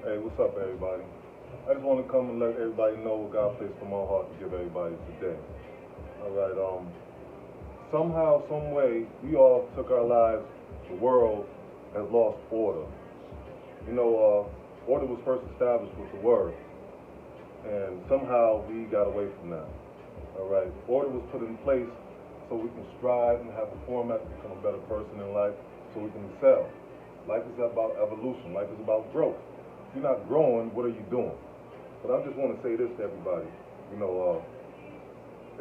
Hey, what's up, everybody? I just want to come and let everybody know what God placed on my heart to give everybody today. All right. Somehow, some way, we all took our lives. The world has lost order. Order was first established with the Word, and somehow we got away from that. All right. Order was put in place so we can strive and have a format to become a better person in life, so we can excel. Life is about evolution. Life is about growth. If you're not growing, what are you doing? But I just want to say this to everybody.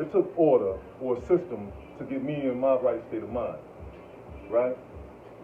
It took order or a system to get me in my right state of mind, right?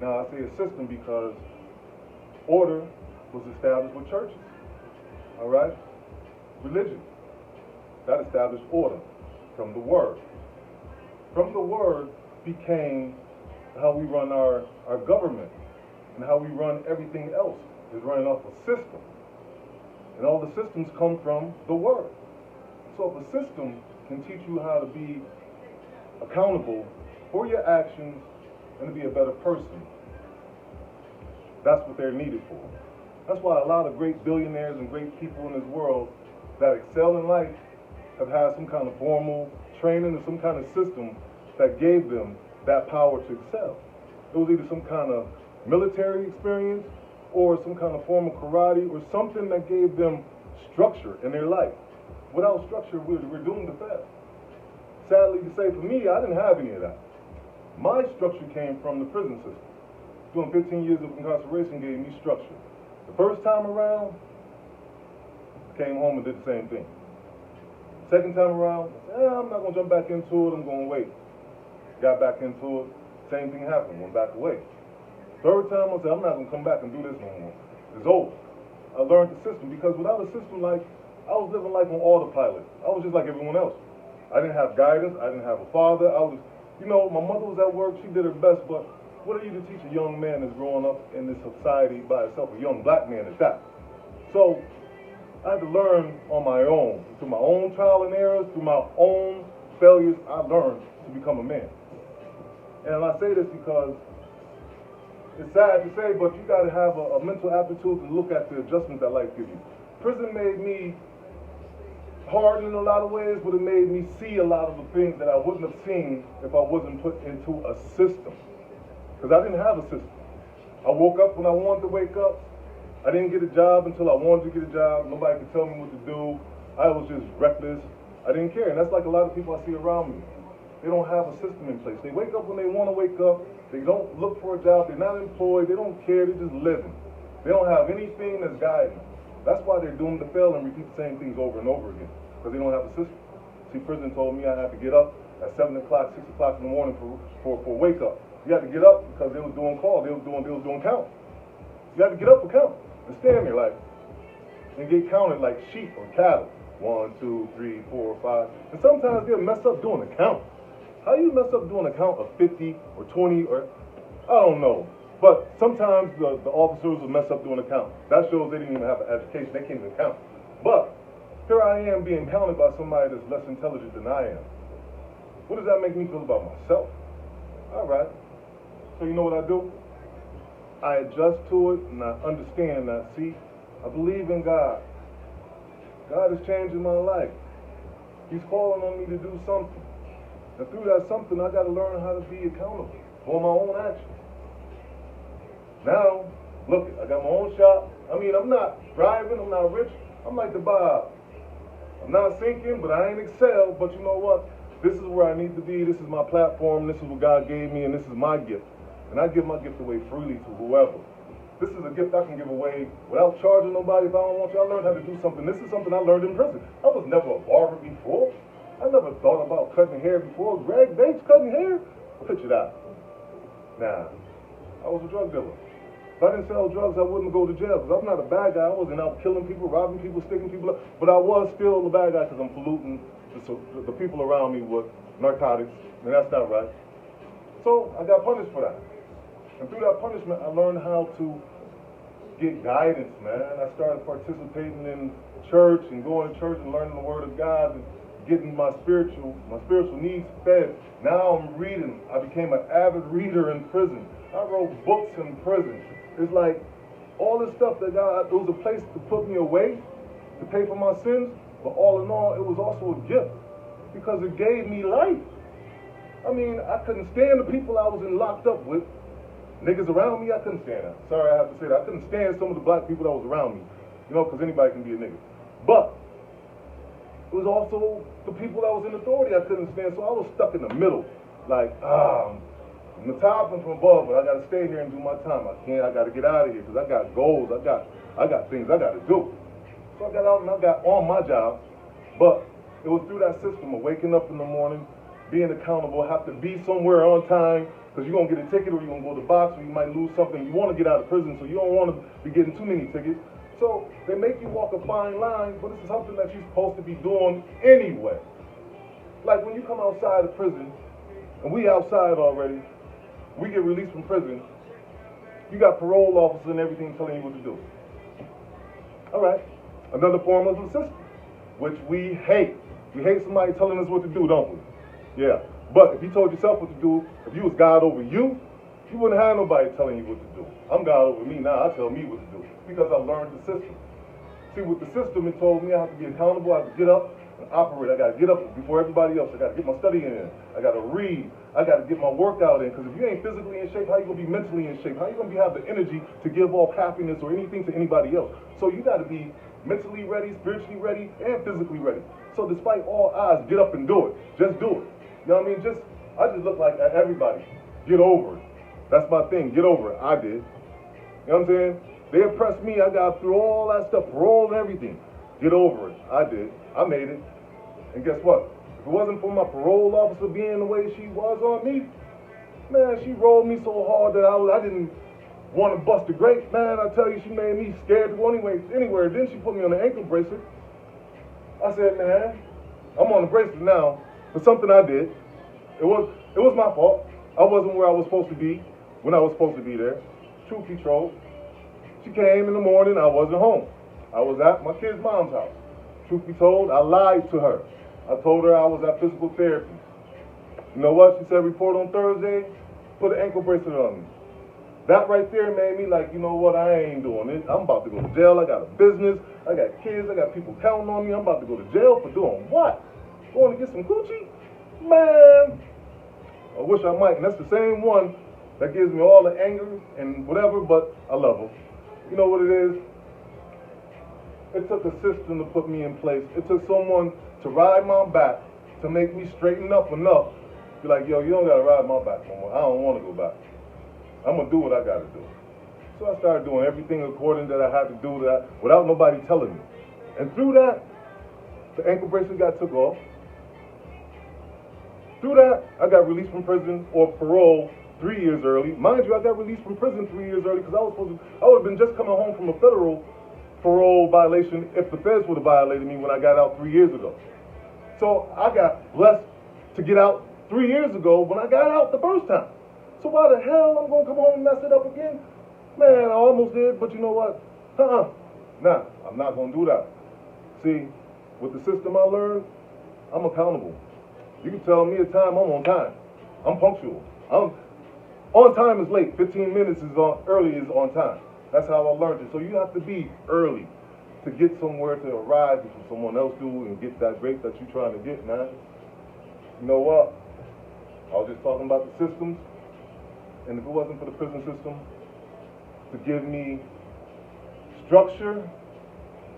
Now, I say a system because order was established with churches, all right? Religion, that established order from the Word. From the Word became how we run our government and how we run everything else is running off a system. And all the systems come from the Word. So if a system can teach you how to be accountable for your actions and to be a better person, that's what they're needed for. That's why a lot of great billionaires and great people in this world that excel in life have had some kind of formal training and some kind of system that gave them that power to excel. It was either some kind of military experience or some kind of form of karate or something that gave them structure in their life. Without structure, we're doomed to fail. Sadly to say, for me, I didn't have any of that. My structure came from the prison system. Doing 15 years of incarceration gave me structure. The first time around, I came home and did the same thing. Second time around, I said, I'm not going to jump back into it, I'm going to wait. Got back into it, same thing happened, went back away. Third time, I said, I'm not going to come back and do this no more. It's over. I learned the system because without a system, I was living life on autopilot. I was just like everyone else. I didn't have guidance. I didn't have a father. My mother was at work. She did her best, but what are you to teach a young man that's growing up in this society by himself, a young black man at that? So I had to learn on my own, through my own trial and errors, through my own failures. I learned to become a man. And I say this because it's sad to say, but you got to have a mental aptitude to look at the adjustments that life gives you. Prison made me hard in a lot of ways, but it made me see a lot of the things that I wouldn't have seen if I wasn't put into a system. Because I didn't have a system. I woke up when I wanted to wake up. I didn't get a job until I wanted to get a job. Nobody could tell me what to do. I was just reckless. I didn't care. And that's like a lot of people I see around me. They don't have a system in place. They wake up when they want to wake up. They don't look for a job. They're not employed. They don't care. They're just living. They don't have anything that's guiding them. That's why they're doomed to fail and repeat the same things over and over again, because they don't have a system. See, prison told me I had to get up at 7 o'clock, 6 o'clock in the morning for wake up. You had to get up because they was doing call. They was doing count. You had to get up for count and stand there and get counted like sheep or cattle. 1, 2, 3, 4, 5. And sometimes they'll mess up doing the count. How you mess up doing a count of 50 or 20 or, I don't know. But sometimes the officers will mess up doing a count. That shows they didn't even have an education. They can't even count. But here I am being counted by somebody that's less intelligent than I am. What does that make me feel about myself? All right. So you know what I do? I adjust to it and I understand that. See, I believe in God. God is changing my life. He's calling on me to do something. And through that something, I got to learn how to be accountable for my own actions. Now, look, I got my own shop. I mean, I'm not driving, I'm not rich. I'm like the Bob. I'm not sinking, but I ain't excel. But you know what? This is where I need to be. This is my platform. This is what God gave me, and this is my gift. And I give my gift away freely to whoever. This is a gift I can give away without charging nobody if I don't want you. I learned how to do something. This is something I learned in prison. I was never a barber before. I never thought about cutting hair before. Greg Bates cutting hair? Picture that. Nah, I was a drug dealer. If I didn't sell drugs, I wouldn't go to jail because I'm not a bad guy. I wasn't out killing people, robbing people, sticking people up. But I was still a bad guy because I'm polluting the people around me with narcotics, and that's not right. So I got punished for that. And through that punishment, I learned how to get guidance, man. I started participating in church and going to church and learning the Word of God and getting my spiritual needs fed. Now I'm reading. I became an avid reader in prison. I wrote books in prison. It's like All this stuff that God, it was a place to put me away, to pay for my sins, but all in all, it was also a gift because it gave me life. I mean, I couldn't stand the people I was locked up with. Niggas around me, I couldn't stand that. Sorry, I have to say that. I couldn't stand some of the black people that was around me, you know, because anybody can be a nigga. But it was also the people that was in authority I couldn't stand, so I was stuck in the middle. Like, I'm the top and from above, but I got to stay here and do my time. I got to get out of here because I got goals. I got things I got to do. So I got out and I got on my job, but it was through that system of waking up in the morning, being accountable, have to be somewhere on time, because you're going to get a ticket or you're going to go to the box or you might lose something. You want to get out of prison, so you don't want to be getting too many tickets. So they make you walk a fine line, but it's something that you're supposed to be doing anyway. Like when you come outside of prison, and we outside already, we get released from prison, you got parole officers and everything telling you what to do. All right, another form of the system, which we hate. We hate somebody telling us what to do, don't we? Yeah, but if you told yourself what to do, if you was God over you, you wouldn't have nobody telling you what to do. I'm God over me now, I tell me what to do, because I learned the system. See, with the system, it told me I have to be accountable, I have to get up and operate. I got to get up before everybody else. I got to get my studying in. I got to read. I got to get my workout in, because if you ain't physically in shape, how you going to be mentally in shape? How you going to have the energy to give off happiness or anything to anybody else? So you got to be mentally ready, spiritually ready, and physically ready. So despite all odds, get up and do it. Just do it. You know what I mean? I just look like everybody. Get over it. That's my thing. Get over it. I did. You know what I'm saying? They oppressed me. I got through all that stuff, parole and everything. Get over it. I did. I made it. And guess what? If it wasn't for my parole officer being the way she was on me, man, she rolled me so hard that I didn't want to bust a grape. Man, I tell you, she made me scared to go anywhere. Then she put me on an ankle bracelet. I said, man, I'm on the bracelet now for something I did. It was my fault. I wasn't where I was supposed to be when I was supposed to be there. Truth be told. She came in the morning, I wasn't home. I was at my kid's mom's house. Truth be told, I lied to her. I told her I was at physical therapy. You know what? She said, report on Thursday, put an ankle bracelet on me. That right there made me like, you know what, I ain't doing it. I'm about to go to jail. I got a business. I got kids. I got people counting on me. I'm about to go to jail for doing what? Going to get some coochie? Man, I wish I might. And that's the same one that gives me all the anger and whatever, but I love her. You know what it is? It took a system to put me in place. It took someone to ride my back to make me straighten up enough. Be like, yo, you don't got to ride my back no more. I don't want to go back. I'm going to do what I got to do. So I started doing everything according that I had to do that without nobody telling me. And through that, the ankle bracelet got took off. Through that, I got released from prison or parole 3 years early. Mind you, I got released from prison 3 years early because I would have been just coming home from a federal parole violation if the feds would have violated me when I got out 3 years ago. So I got blessed to get out 3 years ago when I got out the first time. So why the hell I'm going to come home and mess it up again? Man, I almost did, but you know what? Nah, I'm not going to do that. See, with the system I learned, I'm accountable. You can tell me a time, I'm on time. I'm punctual. On time is late. 15 minutes is early is on time. That's how I learned it. So you have to be early to get somewhere to arrive before someone else do and get that grape that you're trying to get, man. You know what? I was just talking about the systems. And if it wasn't for the prison system to give me structure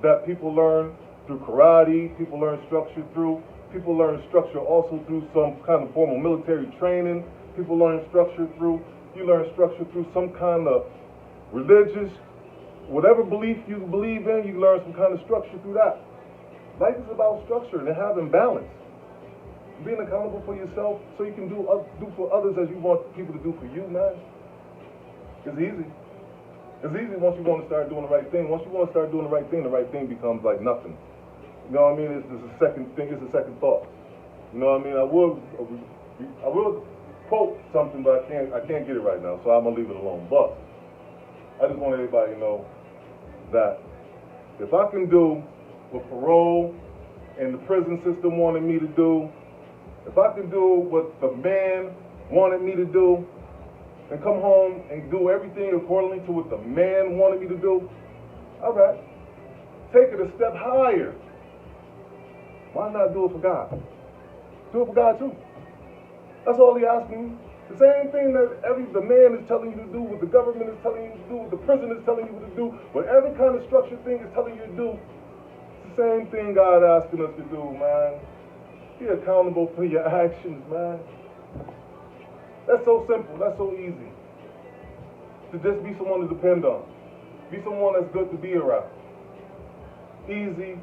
that people learn through karate, people learn structure also through some kind of formal military training, people learn structure through some kind of religious, whatever belief you believe in, you learn some kind of structure through that. Life is about structure and having balance. Being accountable for yourself so you can do for others as you want people to do for you, man. It's easy. It's easy once you want to start doing the right thing. Once you want to start doing the right thing becomes like nothing. You know what I mean? It's a second thing. It's a second thought. You know what I mean? I will quote something, but I can't get it right now, so I'm gonna leave it alone. But I just want everybody to know that if I can do what parole and the prison system wanted me to do, if I can do what the man wanted me to do, and come home and do everything accordingly to what the man wanted me to do, all right, take it a step higher. Why not do it for God? Do it for God too. That's all he asking you. The same thing that the man is telling you to do, what the government is telling you to do, what the prison is telling you to do, what every kind of structured thing is telling you to do, it's the same thing God asking us to do, man. Be accountable for your actions, man. That's so simple. That's so easy. To just be someone to depend on. Be someone that's good to be around. Easy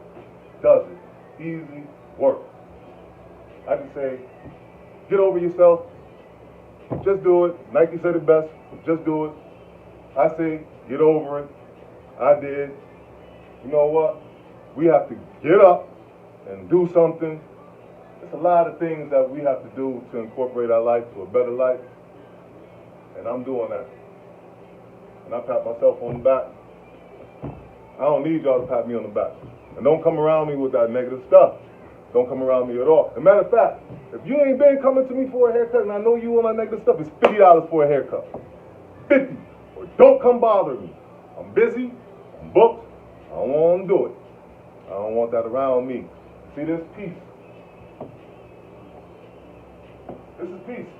does it. Easy work. I just say, get over yourself. Just do it. Nike said it best. Just do it. I say, get over it. I did. You know what? We have to get up and do something. There's a lot of things that we have to do to incorporate our life to a better life. And I'm doing that. And I pat myself on the back. I don't need y'all to pat me on the back. And don't come around me with that negative stuff. Don't come around me at all. As a matter of fact, if you ain't been coming to me for a haircut and I know you on that negative stuff, it's $50 for a haircut. 50. Or don't come bother me. I'm busy. I'm booked. I don't want to do it. I don't want that around me. See this peace. This is peace.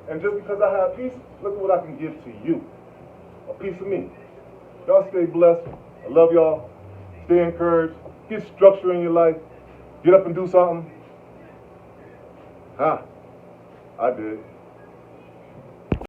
And just because I have peace, look at what I can give to you. A piece of me. Y'all stay blessed. I love y'all. Stay encouraged. Get structure in your life. Get up and do something. I did.